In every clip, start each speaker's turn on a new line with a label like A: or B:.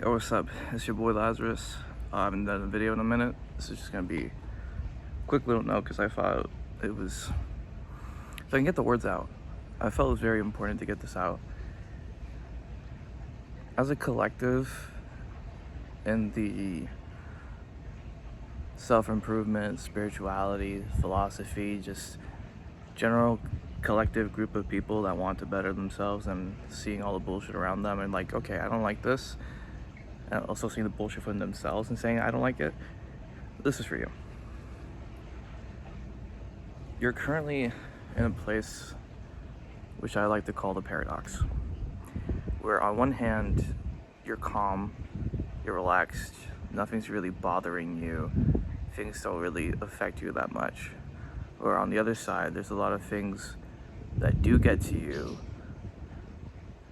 A: Yo, what's up? It's your boy Lazarus. I haven't done a video in a minute. This is just gonna be a quick little note because I thought it was, if I can get the words out, I felt it was very important to get this out. As a collective in the self-improvement, spirituality, philosophy, just general collective group of people that want to better themselves and seeing all the bullshit around them and like, okay, I don't like this, and also seeing the bullshit from themselves and saying I don't like it, this is for you. You're currently in a place which I like to call the paradox, where on one hand you're calm, you're relaxed, nothing's really bothering you, things don't really affect you that much. Or on the other side, there's a lot of things that do get to you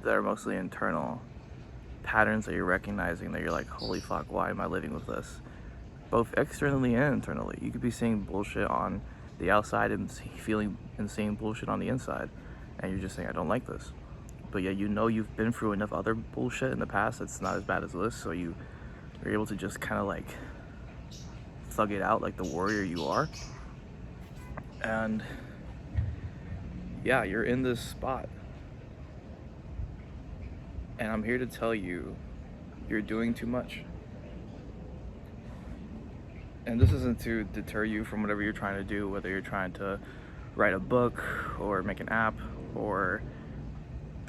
A: that are mostly internal, patterns that you're recognizing that you're like, holy fuck, why am I living with this? Both externally and internally. You could be seeing bullshit on the outside and feeling and seeing bullshit on the inside, and you're just saying, I don't like this. But yeah, you know you've been through enough other bullshit in the past that's not as bad as this, so you're able to just kind of like thug it out like the warrior you are. And yeah, you're in this spot, and I'm here to tell you, you're doing too much. And this isn't to deter you from whatever you're trying to do, whether you're trying to write a book or make an app or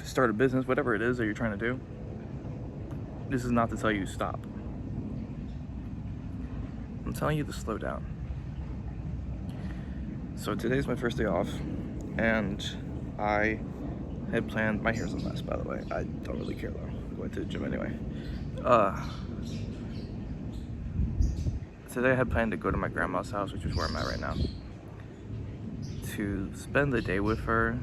A: start a business, whatever it is that you're trying to do. This is not to tell you to stop. I'm telling you to slow down. So today's my first day off, and I had planned, my hair's a mess by the way, I don't really care though, I'm going to the gym anyway. Today I had planned to go to my grandma's house, which is where I'm at right now, to spend the day with her,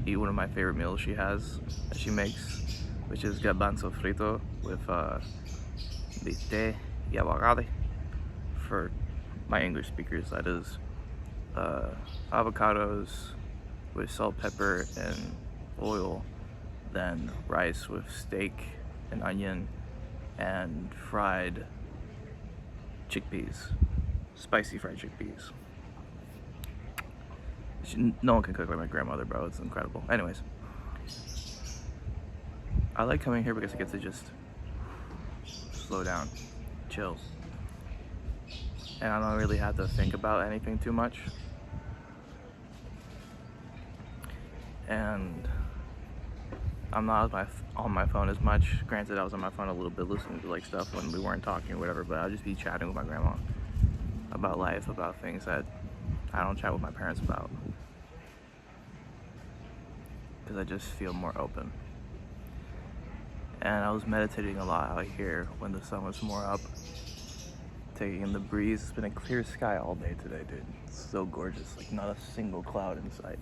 A: eat one of my favorite meals she has, that she makes, which is garbanzo frito with bistec y aguacate. For my English speakers, that is avocados with salt, pepper, and oil, then rice with steak and onion, and fried chickpeas, spicy fried chickpeas. No one can cook like my grandmother, bro. It's incredible. Anyways, I like coming here because I get to just slow down, chill, and I don't really have to think about anything too much. And I'm not on my phone as much. Granted, I was on my phone a little bit listening to like stuff when we weren't talking or whatever, but I'll just be chatting with my grandma about life, about things that I don't chat with my parents about, because I just feel more open. And I was meditating a lot out here when the sun was more up, taking in the breeze. It's been a clear sky all day today, dude. It's so gorgeous, like not a single cloud in sight.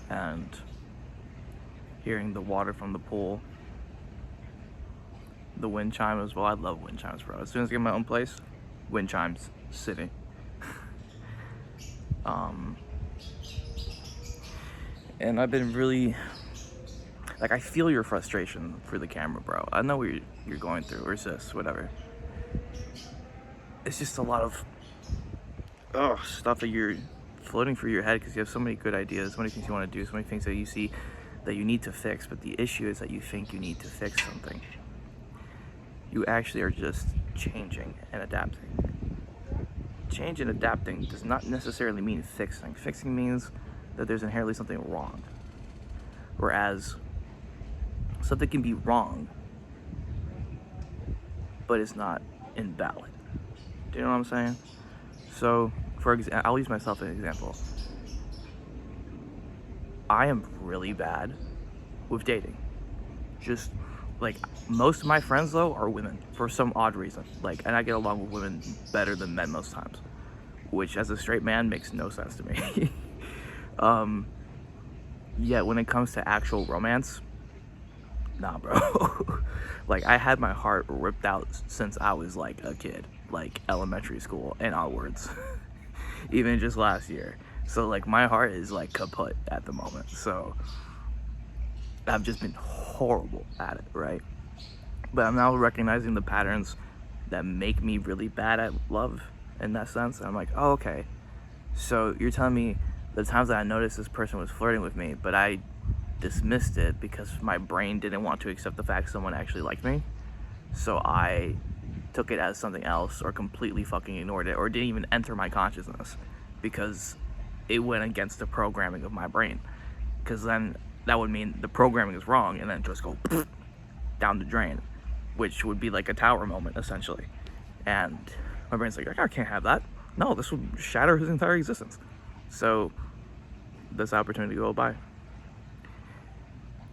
A: And hearing the water from the pool, the wind chime as well. I love wind chimes, bro. As soon as I get my own place, wind chimes, city. And I've been really, like, I feel your frustration for the camera, bro. I know what you're going through, or sis, whatever. It's just a lot of stuff that you're floating through your head because you have so many good ideas, so many things you want to do, so many things that you see that you need to fix. But the issue is that you think you need to fix something. You actually are just changing and adapting. Change and adapting does not necessarily mean fixing. Fixing means that there's inherently something wrong. Whereas something can be wrong, but it's not invalid. Do you know what I'm saying? So, for example, I'll use myself as an example. I am really bad with dating. Just like most of my friends though are women for some odd reason. Like, and I get along with women better than men most times, which as a straight man makes no sense to me. Yet when it comes to actual romance, nah, bro. Like, I had my heart ripped out since I was like a kid, like elementary school and onwards. Even just last year. So like my heart is like kaput at the moment. So I've just been horrible at it, right? But I'm now recognizing the patterns that make me really bad at love in that sense. And I'm like, oh, okay. So you're telling me the times that I noticed this person was flirting with me, but I dismissed it because my brain didn't want to accept the fact someone actually liked me. So I took it as something else, or completely fucking ignored it, or didn't even enter my consciousness because it went against the programming of my brain. Because then that would mean the programming is wrong and then just go down the drain, which would be like a tower moment essentially. And my brain's like, I can't have that. No, this would shatter his entire existence. So this opportunity go by.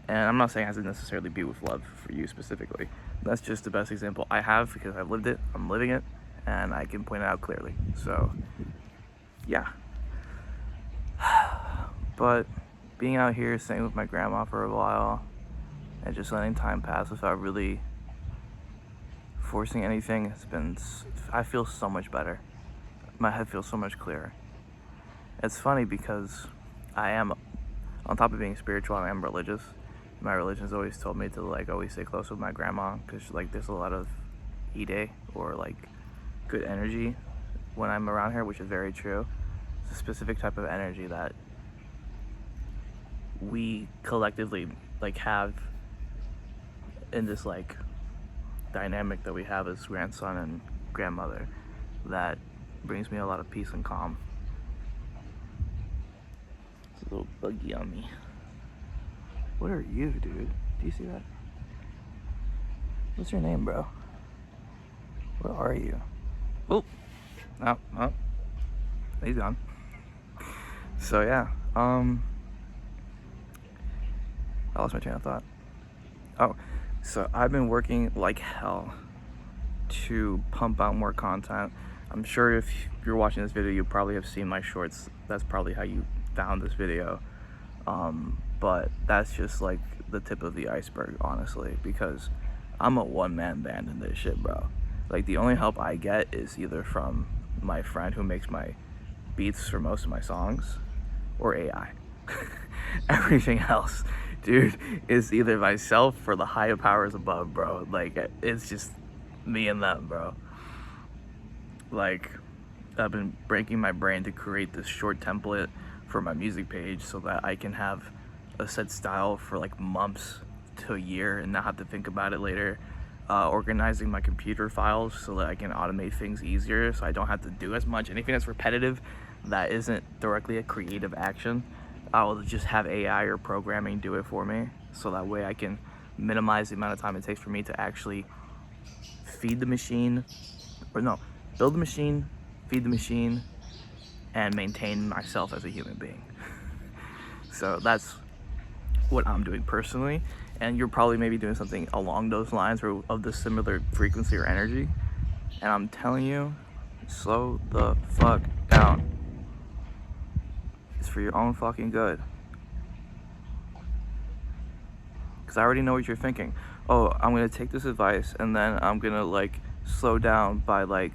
A: And I'm not saying it has to necessarily be with love for you specifically. That's just the best example I have because I've lived it, I'm living it, and I can point it out clearly. So, yeah. But being out here staying with my grandma for a while and just letting time pass without really forcing anything has been, I feel so much better. My head feels so much clearer. It's funny because I am, on top of being spiritual, I am religious. My religion's always told me to like always stay close with my grandma because like there's a lot of ide or like good energy when I'm around her, which is very true. It's a specific type of energy that we collectively like have in this like dynamic that we have as grandson and grandmother that brings me a lot of peace and calm. It's a little buggy on me. What are you, dude? Do you see that? What's your name, bro? What are you? Oh, oh, he's gone. So yeah, I lost my train of thought. Oh, so I've been working like hell to pump out more content. I'm sure if you're watching this video, you probably have seen my shorts. That's probably how you found this video. But that's just like the tip of the iceberg, honestly, because I'm a one-man band in this shit, bro. Like the only help I get is either from my friend who makes my beats for most of my songs or AI. Everything else, dude, is either myself or the higher powers above, bro. Like it's just me and them, bro. Like I've been breaking my brain to create this short template for my music page so that I can have a set style for like months to a year and not have to think about it later. Organizing my computer files so that I can automate things easier so I don't have to do as much. Anything that's repetitive that isn't directly a creative action, I will just have AI or programming do it for me, so that way I can minimize the amount of time it takes for me to actually feed the machine, or no, build the machine, feed the machine, and maintain myself as a human being. So that's what I'm doing personally, and you're probably maybe doing something along those lines or of the similar frequency or energy. And I'm telling you, slow the fuck down. It's for your own fucking good. Because I already know what you're thinking. Oh, I'm gonna take this advice and then I'm gonna like slow down by like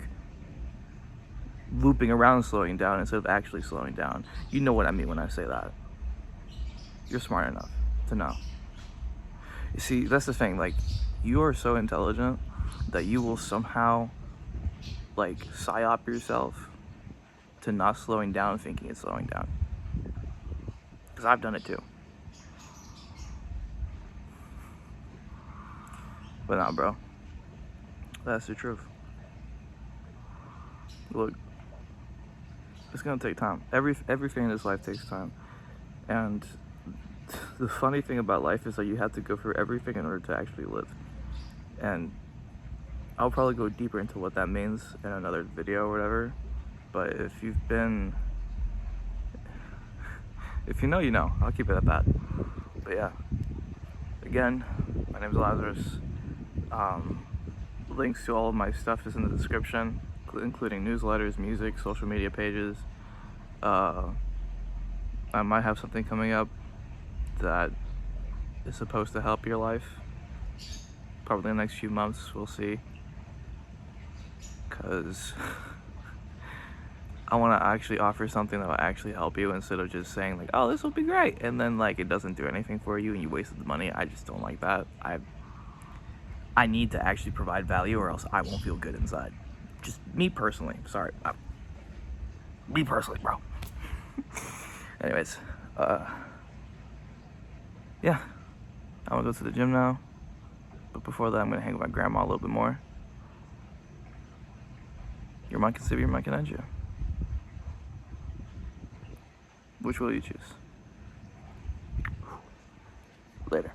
A: looping around slowing down instead of actually slowing down. You know what I mean when I say that. You're smart enough to know. You see, that's the thing, like, you are so intelligent that you will somehow like psyop yourself to not slowing down thinking it's slowing down. Because I've done it too. But nah, bro, that's the truth. Look, it's gonna take time. Everything in this life takes time. And the funny thing about life is that you have to go through everything in order to actually live. And I'll probably go deeper into what that means in another video or whatever. But if you've been, if you know, you know. I'll keep it at that. But yeah, again, my name's Lazarus. Links to all of my stuff is in the description, including newsletters, music, social media pages. I might have something coming up that is supposed to help your life. Probably in the next few months, we'll see. Because I want to actually offer something that will actually help you instead of just saying like, oh, this will be great, and then like it doesn't do anything for you and you wasted the money. I just don't like that. I need to actually provide value or else I won't feel good inside. Just me personally. Sorry. Me personally, bro. Anyways, yeah. I'm gonna go to the gym now. But before that, I'm gonna hang with my grandma a little bit more. Your mind can save you, your mind can end you. Which will you choose? Later.